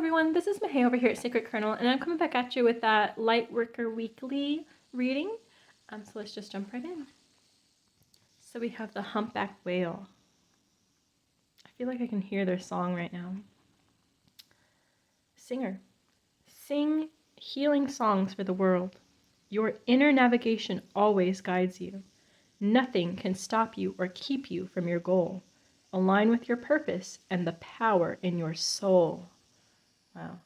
everyone, this is Mahey over here at Sacred Kernel, and I'm coming back at you with that Lightworker Weekly reading. So let's just jump right in. So we have the Humpback Whale. I feel like I can hear their song right now. Singer, sing healing songs for the world. Your inner navigation always guides you. Nothing can stop you or keep you from your goal. Align with your purpose and the power in your soul. Wow.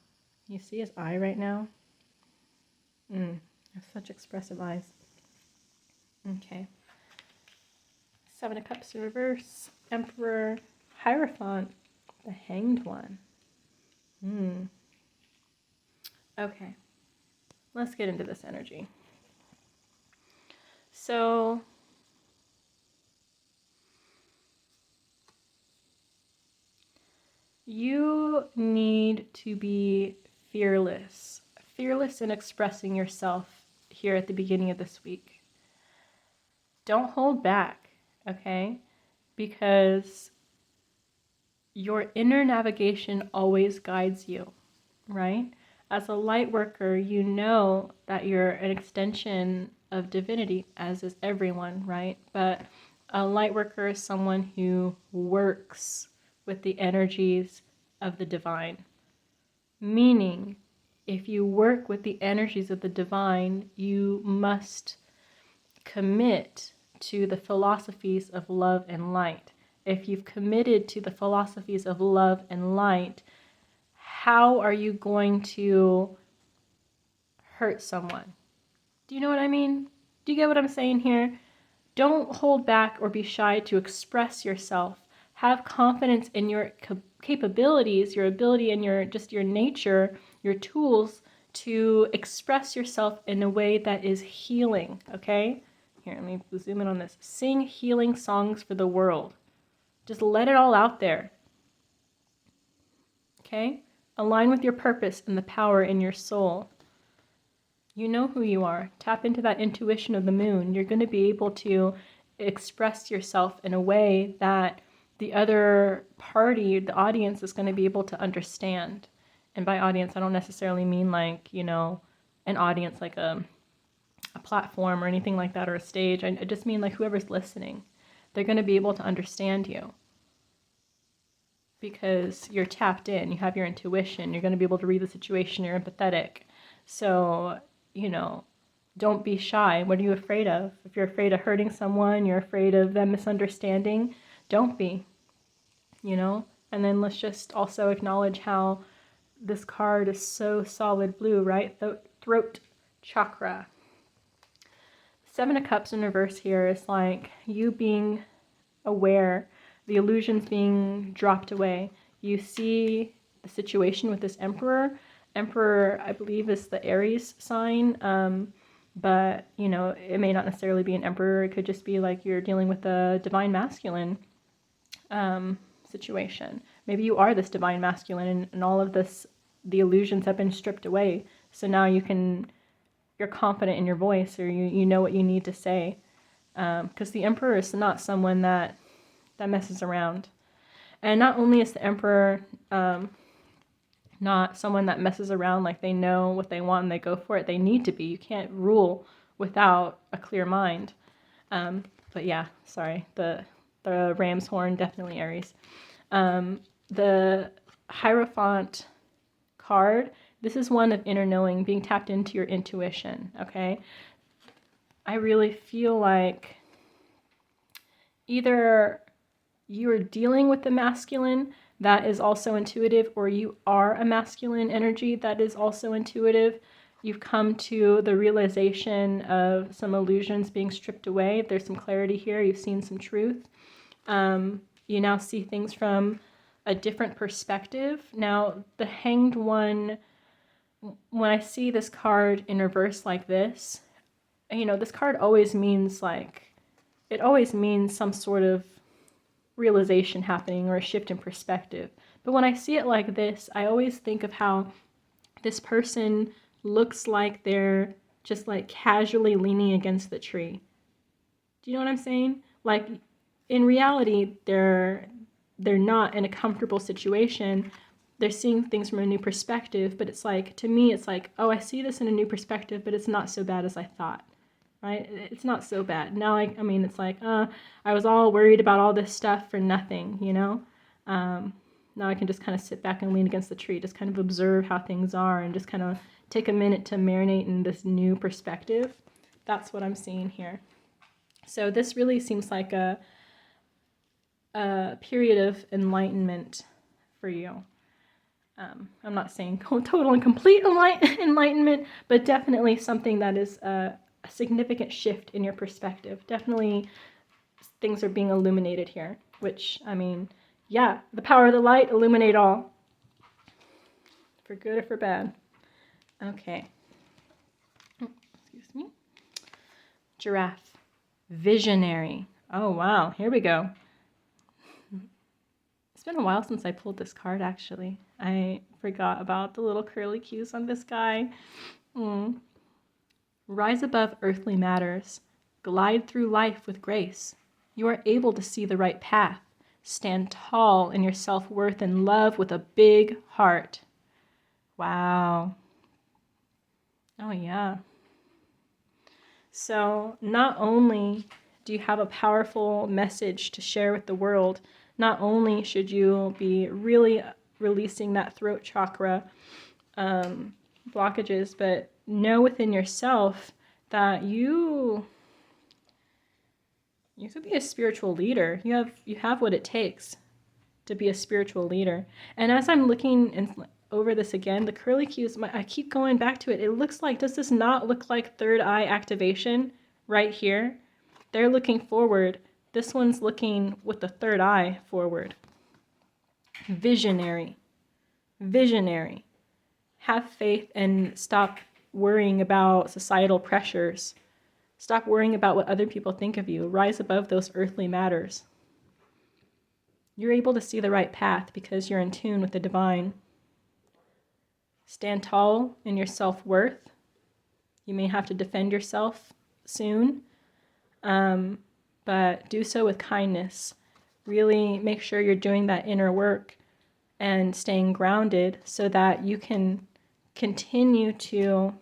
You see his eye right now? Such expressive eyes. Okay. Seven of Cups in reverse. Emperor. Hierophant. The Hanged One. Okay. Let's get into this energy. So, you need to be fearless. Fearless in expressing yourself here at the beginning of this week. Don't hold back, okay? Because your inner navigation always guides you, right? As a light worker, you know that you're an extension of divinity, as is everyone, right? But a light worker is someone who works with the energies of the divine. Meaning, if you work with the energies of the divine, you must commit to the philosophies of love and light. If you've committed to the philosophies of love and light, how are you going to hurt someone? Do you know what I mean? Do you get what I'm saying here? Don't hold back or be shy to express yourself. Have confidence in your capabilities, your ability, and your nature, your tools to express yourself in a way that is healing, okay? Here, let me zoom in on this. Sing healing songs for the world. Just let it all out there. Okay? Align with your purpose and the power in your soul. You know who you are. Tap into that intuition of the moon. You're going to be able to express yourself in a way that the other party, the audience, is going to be able to understand. And by audience, I don't necessarily mean like, an audience like a platform or anything like that, or a stage. I just mean like whoever's listening. They're going to be able to understand you because you're tapped in. You have your intuition. You're going to be able to read the situation. You're empathetic. So, don't be shy. What are you afraid of? If you're afraid of hurting someone, you're afraid of them misunderstanding, don't be, And then let's just also acknowledge how this card is so solid blue, right? Throat chakra. Seven of Cups in reverse here is like you being aware, the illusions being dropped away. You see the situation with this Emperor. Emperor, I believe, is the Aries sign, but, it may not necessarily be an Emperor. It could just be like you're dealing with a Divine Masculine situation. Maybe you are this Divine Masculine and all of this, the illusions have been stripped away. So now you're confident in your voice, or you know what you need to say. Because the Emperor is not someone that messes around. And not only is the Emperor not someone that messes around, like they know what they want and they go for it. They need to be. You can't rule without a clear mind. But yeah, sorry. The ram's horn, definitely Aries. The Hierophant card, this is one of inner knowing, being tapped into your intuition, okay? I really feel like either you're dealing with the masculine that is also intuitive, or you are a masculine energy that is also intuitive. You've come to the realization of some illusions being stripped away. There's some clarity here. You've seen some truth. You now see things from a different perspective. Now, the Hanged One, when I see this card in reverse like this, this card always means it always means some sort of realization happening or a shift in perspective. But when I see it like this, I always think of how this person looks like they're just like casually leaning against the tree. Do you know what I'm saying? Like in reality, they're not in a comfortable situation. they're seeing things from a new perspective, but it's like, to me, it's like, oh, I see this in a new perspective, but it's not so bad as I thought, right? It's not so bad. Now, I mean, it's like, I was all worried about all this stuff for nothing, you know? Now I can just kind of sit back and lean against the tree, just kind of observe how things are and just kind of take a minute to marinate in this new perspective. That's what I'm seeing here. So this really seems like a period of enlightenment for you. I'm not saying total and complete enlightenment, but definitely something that is a significant shift in your perspective. Definitely things are being illuminated here, which, I mean, yeah, the power of the light, illuminate all. For good or for bad. Okay. Excuse me. Giraffe. Visionary. Oh, wow. Here we go. It's been a while since I pulled this card, actually. I forgot about the little curly cues on this guy. Rise above earthly matters. Glide through life with grace. You are able to see the right path. Stand tall in your self-worth and love with a big heart. Wow. Oh, yeah. So not only do you have a powerful message to share with the world, not only should you be really releasing that throat chakra blockages, but know within yourself that you could be a spiritual leader. You have what it takes to be a spiritual leader. And as I'm looking over this again, the curly cues, I keep going back to it. It looks like, does this not look like third eye activation right here? They're looking forward. This one's looking with the third eye forward. Visionary. Visionary. Have faith and stop worrying about societal pressures. Stop worrying about what other people think of you. Rise above those earthly matters. You're able to see the right path because you're in tune with the divine. Stand tall in your self-worth. You may have to defend yourself soon, but do so with kindness. Really make sure you're doing that inner work and staying grounded so that you can continue to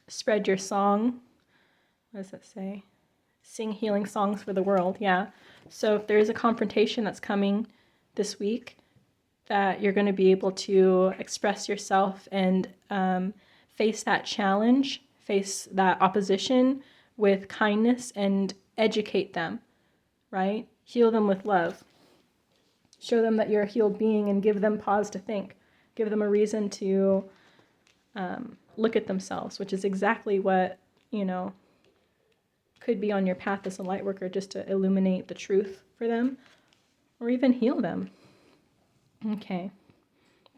spread your song. What does that say? Sing healing songs for the world. Yeah. So if there's a confrontation that's coming this week, that you're going to be able to express yourself and face that challenge, face that opposition with kindness and educate them, right? Heal them with love. Show them that you're a healed being and give them pause to think. Give them a reason to look at themselves, which is exactly what, could be on your path as a light worker, just to illuminate the truth for them or even heal them. Okay.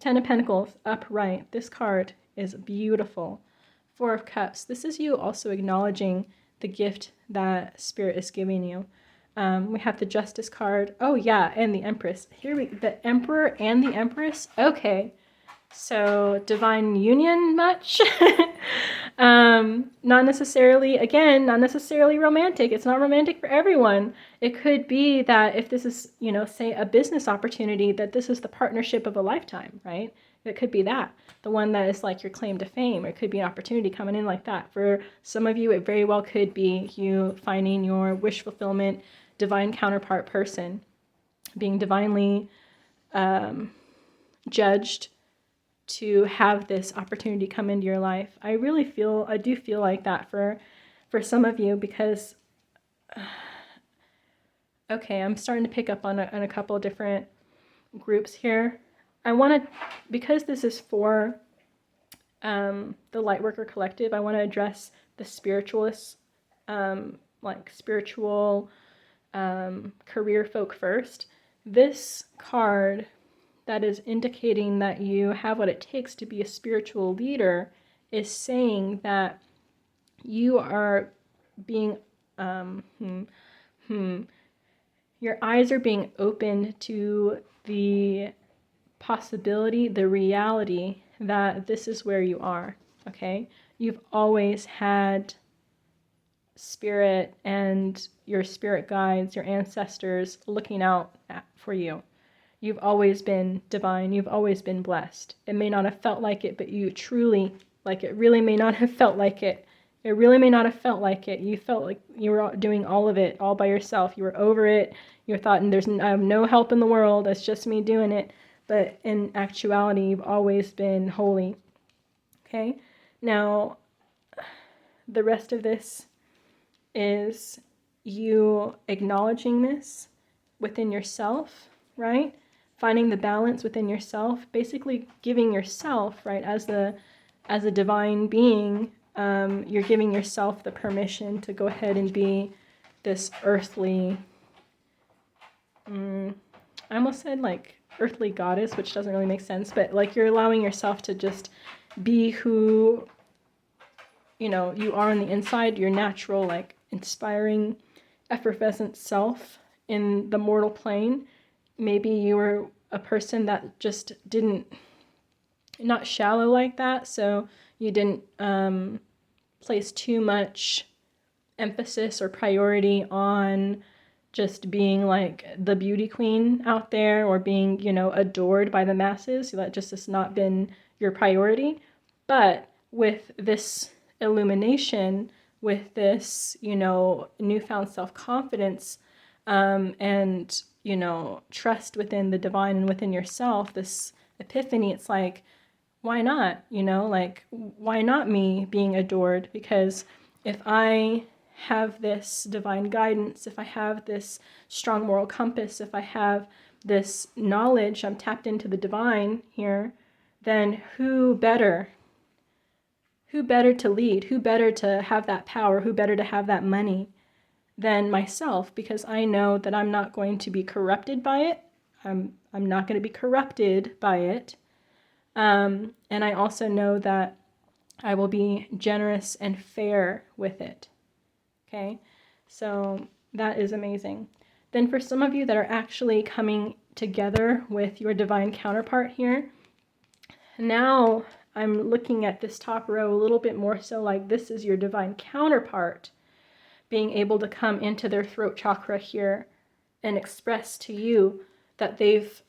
10 of Pentacles, upright. This card is beautiful. 4 of Cups. This is you also acknowledging the gift that Spirit is giving you. We have the Justice card. Oh, yeah, and the Empress. The Emperor and the Empress. Okay. So, divine union much? Not necessarily romantic. It's not romantic for everyone. It could be that if this is, say a business opportunity, that this is the partnership of a lifetime, right? It could be that. The one that is like your claim to fame, or it could be an opportunity coming in like that. For some of you, it very well could be you finding your wish fulfillment, divine counterpart person, being divinely judged to have this opportunity come into your life. I do feel like that for some of you, because okay, I'm starting to pick up on a couple of different groups here. I want to, because this is for the Lightworker Collective, I want to address the spiritualists, spiritual career folk first. This card that is indicating that you have what it takes to be a spiritual leader is saying that you are being, your eyes are being opened to the possibility, the reality that this is where you are, okay? You've always had spirit and your spirit guides, your ancestors looking out for you. You've always been divine. You've always been blessed. It may not have felt like it, but you truly, like, it really may not have felt like it. It really may not have felt like it. You felt like you were doing all of it all by yourself. You were over it. You thought, and I have no help in the world. It's just me doing it. But in actuality, you've always been holy. Okay? Now, the rest of this is you acknowledging this within yourself, right? Finding the balance within yourself, basically giving yourself, right, as a divine being, you're giving yourself the permission to go ahead and be this earthly, I almost said like earthly goddess, which doesn't really make sense, but like you're allowing yourself to just be who, you know, you are on the inside, your natural, like inspiring, effervescent self in the mortal plane. Maybe you were a person that just didn't, not shallow like that, so you didn't place too much emphasis or priority on just being like the beauty queen out there or being, you know, adored by the masses. That just has not been your priority. But with this illumination, with this, you know, newfound self-confidence, and, you know, trust within the divine and within yourself, this epiphany, it's like, why not? You know, like, why not me being adored? Because if I have this divine guidance, if I have this strong moral compass, if I have this knowledge, I'm tapped into the divine here, then who better? Who better to lead? Who better to have that power? Who better to have that money than myself? Because I know that I'm not going to be corrupted by it. I'm not going to be corrupted by it. And I also know that I will be generous and fair with it. Okay, so that is amazing. Then for some of you that are actually coming together with your divine counterpart here, now I'm looking at this top row a little bit more so like this is your divine counterpart being able to come into their throat chakra here and express to you that they've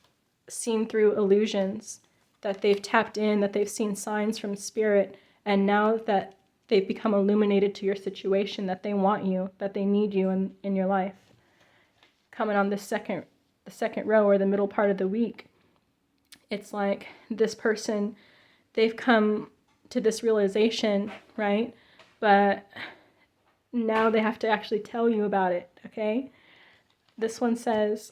seen through illusions, that they've tapped in, that they've seen signs from spirit, and now that they've become illuminated to your situation, that they want you, that they need you in your life. Coming on the second row or the middle part of the week, it's like this person, they've come to this realization, right? But now they have to actually tell you about it, okay? This one says,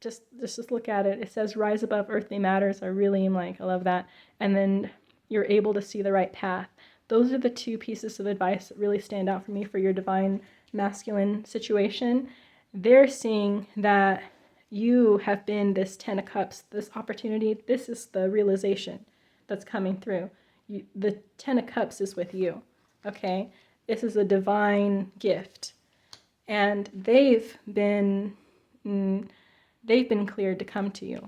just look at it. It says, rise above earthly matters. I really am like, I love that. And then you're able to see the right path. Those are the two pieces of advice that really stand out for me for your divine masculine situation. They're seeing that you have been this 10 of Cups, this opportunity. This is the realization that's coming through. The 10 of Cups is with you, okay? This is a divine gift. And they've been cleared to come to you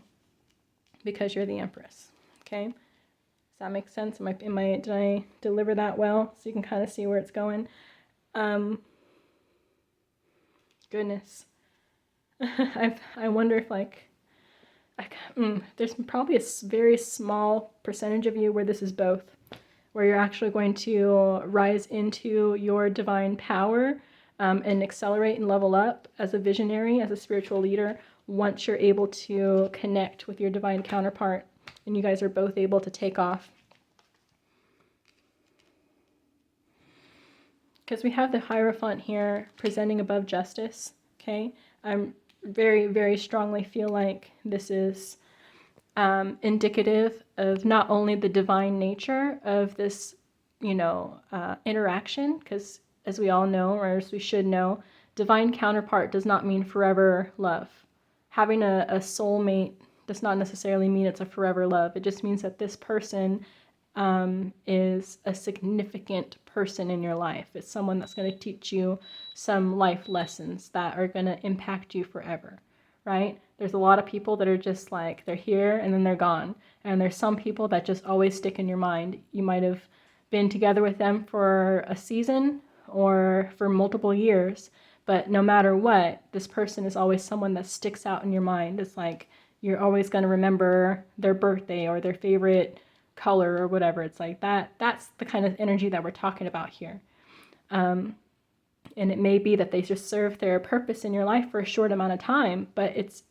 because you're the Empress, okay? Does that make sense? Did I deliver that well? So you can kind of see where it's going. Goodness. I wonder if there's probably a very small percentage of you where this is both, where you're actually going to rise into your divine power and accelerate and level up as a visionary, as a spiritual leader, once you're able to connect with your divine counterpart and you guys are both able to take off. Because we have the Hierophant here presenting above justice, okay? I'm very, very strongly feel like this is indicative of not only the divine nature of this, interaction, because as we all know, or as we should know, divine counterpart does not mean forever love. Having a soulmate does not necessarily mean it's a forever love. It just means that this person is a significant person in your life. It's someone that's going to teach you some life lessons that are going to impact you forever, right? There's a lot of people that are just like, they're here and then they're gone. And there's some people that just always stick in your mind. You might have been together with them for a season or for multiple years, but no matter what, this person is always someone that sticks out in your mind. It's like you're always going to remember their birthday or their favorite color or whatever. It's like that's the kind of energy that we're talking about here. And it may be that they just serve their purpose in your life for a short amount of time, but it's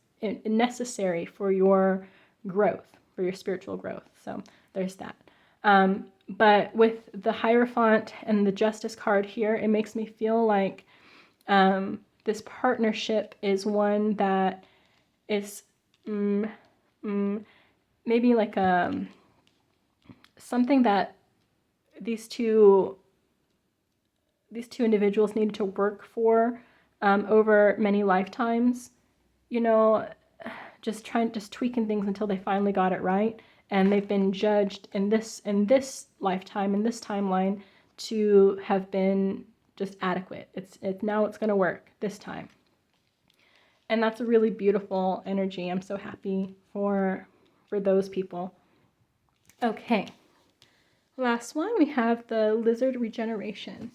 necessary for your growth, for your spiritual growth. So there's that. But with the Hierophant and the Justice card here, it makes me feel like this partnership is one that is maybe like something that these two individuals needed to work for over many lifetimes. You know, just tweaking things until they finally got it right, and they've been judged in this lifetime, in this timeline, to have been just adequate. It's now it's going to work this time. And that's a really beautiful energy. I'm so happy for those people. Okay. Last one, we have the Lizard Regeneration.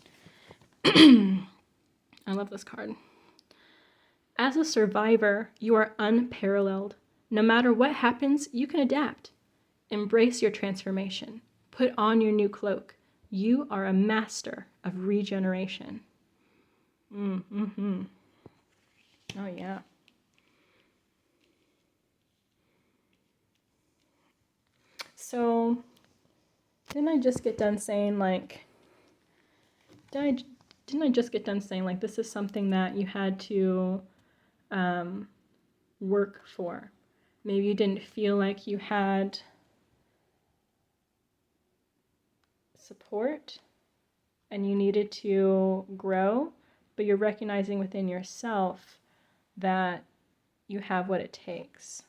I love this card. As a survivor, you are unparalleled. No matter what happens, you can adapt. Embrace your transformation. Put on your new cloak. You are a master of regeneration. Oh, yeah. So, didn't I just get done saying, like, didn't I just get done saying, like, this is something that you had to work for? Maybe you didn't feel like you had support and you needed to grow, but you're recognizing within yourself that you have what it takes.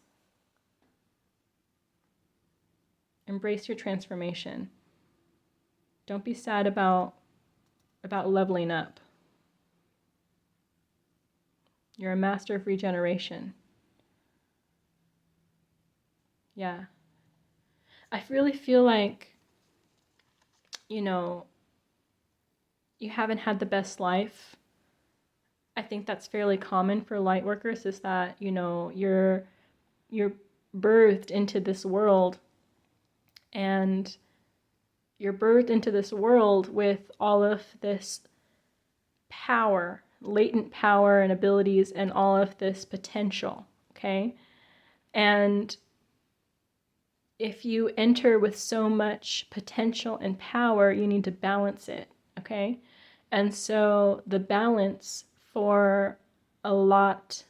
Embrace your transformation. Don't be sad about leveling up. You're a master of regeneration. Yeah. I really feel like, you know, you haven't had the best life. I think that's fairly common for light workers, is that, you know, you're birthed into this world, and you're birthed into this world with all of this power, latent power and abilities, and all of this potential, okay? And if you enter with so much potential and power, you need to balance it, okay? And so the balance for a lot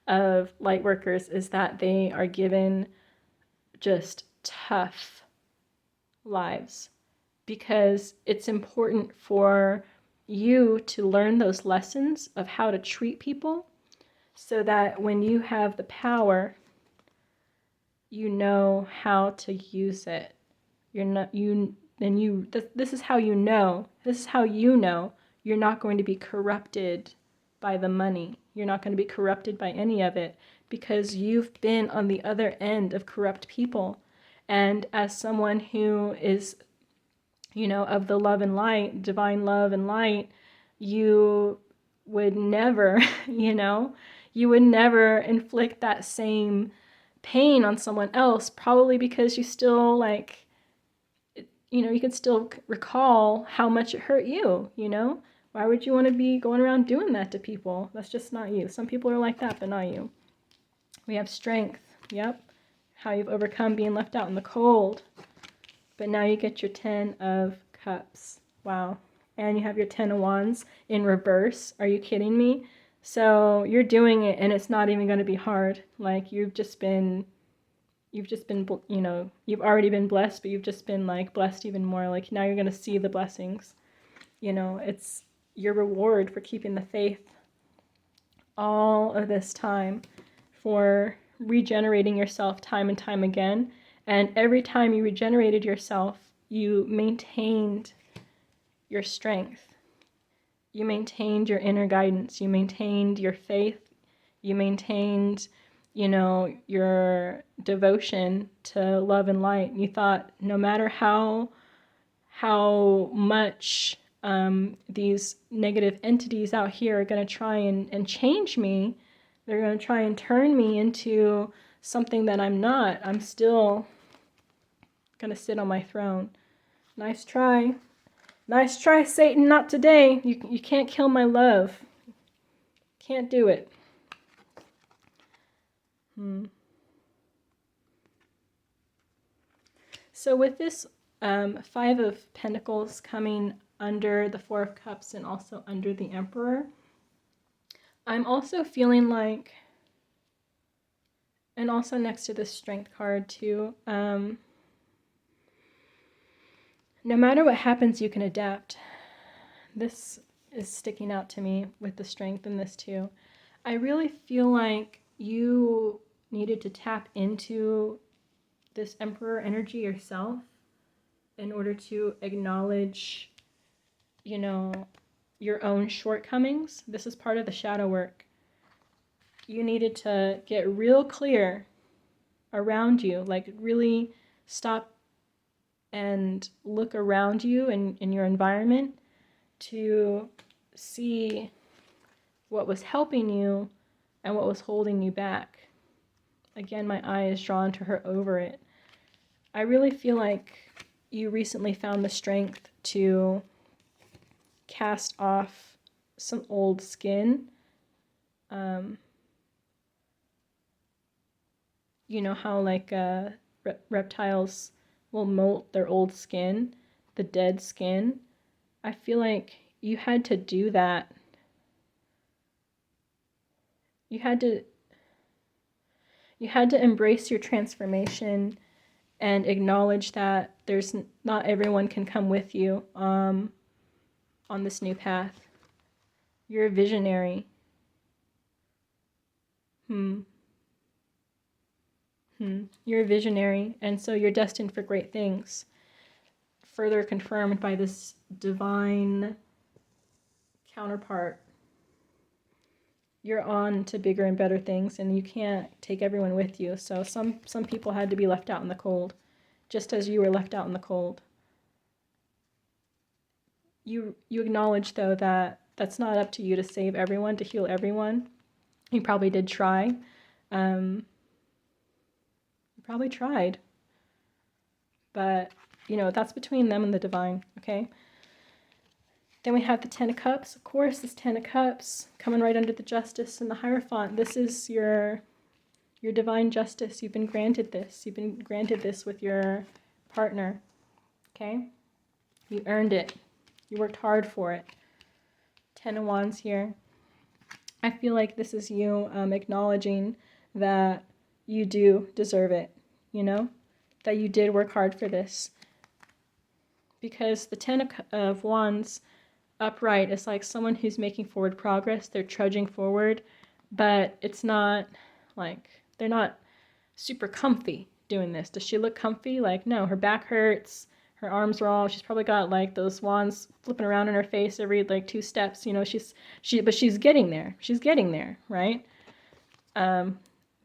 of light workers is that they are given just tough lives, because it's important for you to learn those lessons of how to treat people, so that when you have the power, you know how to use it. This is how you know you're not going to be corrupted by the money. You're not going to be corrupted by any of it, because you've been on the other end of corrupt people. And as someone who is, you know, of the love and light, divine love and light, you would never, you would never inflict that same pain on someone else, probably because you still, like, you can still recall how much it hurt you, Why would you want to be going around doing that to people? That's just not you. Some people are like that, but not you. We have strength. Yep. How you've overcome being left out in the cold. But now you get your 10 of Cups. Wow. And you have your 10 of Wands in reverse. Are you kidding me? So you're doing it, and it's not even going to be hard. Like, you've already been blessed, but you've just been, like, blessed even more. Like, now you're going to see the blessings. It's your reward for keeping the faith all of this time, for regenerating yourself time and time again. And every time you regenerated yourself, you maintained your strength. You maintained your inner guidance. You maintained your faith. You maintained, your devotion to love and light. You thought, no matter how much these negative entities out here are going to try and change me, They're going to try and turn me into something that I'm not. I'm still going to sit on my throne. Nice try. Nice try, Satan. Not today. You can't kill my love. Can't do it. So with this Five of Pentacles coming under the Four of Cups and also under the Emperor, I'm also feeling like, and also next to the Strength card too, no matter what happens, you can adapt. This is sticking out to me with the Strength in this too. I really feel like you needed to tap into this Emperor energy yourself in order to acknowledge, you know, your own shortcomings. This is part of the shadow work. You needed to get real clear around you, like really stop and look around you and in your environment to see what was helping you and what was holding you back. Again, my eye is drawn to her over it. I really feel like you recently found the strength to cast off some old skin. You know how like reptiles will molt their old skin, the dead skin. I feel like you had to do that. You had to embrace your transformation and acknowledge that not everyone can come with you on this new path. You're a visionary. You're a visionary, and so you're destined for great things. Further confirmed by this divine counterpart. You're on to bigger and better things, and you can't take everyone with you. So some people had to be left out in the cold, just as you were left out in the cold. You acknowledge, though, that that's not up to you to save everyone, to heal everyone. You probably did try. You probably tried. But, you know, that's between them and the divine, okay? Then we have the Ten of Cups. Of course, this Ten of Cups coming right under the Justice and the Hierophant. This is your divine justice. You've been granted this. You've been granted this with your partner, okay? You earned it. You worked hard for it. Ten of Wands here. I feel like this is you acknowledging that you do deserve it, you know? That you did work hard for this. Because the Ten of Wands upright is like someone who's making forward progress. They're trudging forward, but it's not like, they're not super comfy doing this. Does she look comfy? Like, no, her back hurts. Her arms are all, she's probably got like those wands flipping around in her face every like 2 steps, you know, but she's getting there. She's getting there, right?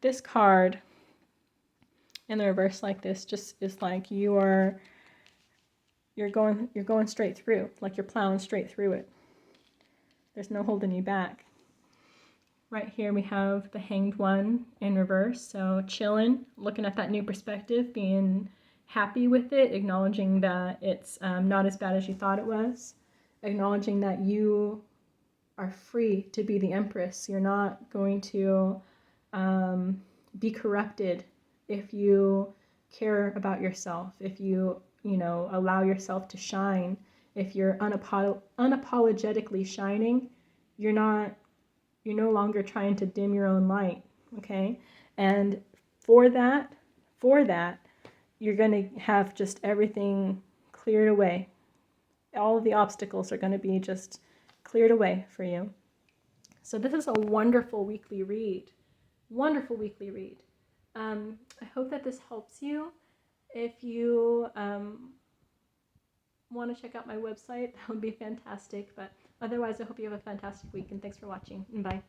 This card in the reverse like this just is like you're going straight through, like you're plowing straight through it. There's no holding you back. Right here we have the Hanged One in reverse, so chilling, looking at that new perspective, being happy with it, acknowledging that it's not as bad as you thought it was, acknowledging that you are free to be the Empress. You're not going to be corrupted if you care about yourself, if you know, allow yourself to shine. If you're unapologetically shining, you're no longer trying to dim your own light, okay? And for that, you're going to have just everything cleared away. All of the obstacles are going to be just cleared away for you. So this is a wonderful weekly read. Wonderful weekly read. I hope that this helps you. If you want to check out my website, that would be fantastic. But otherwise, I hope you have a fantastic week, and thanks for watching. Bye.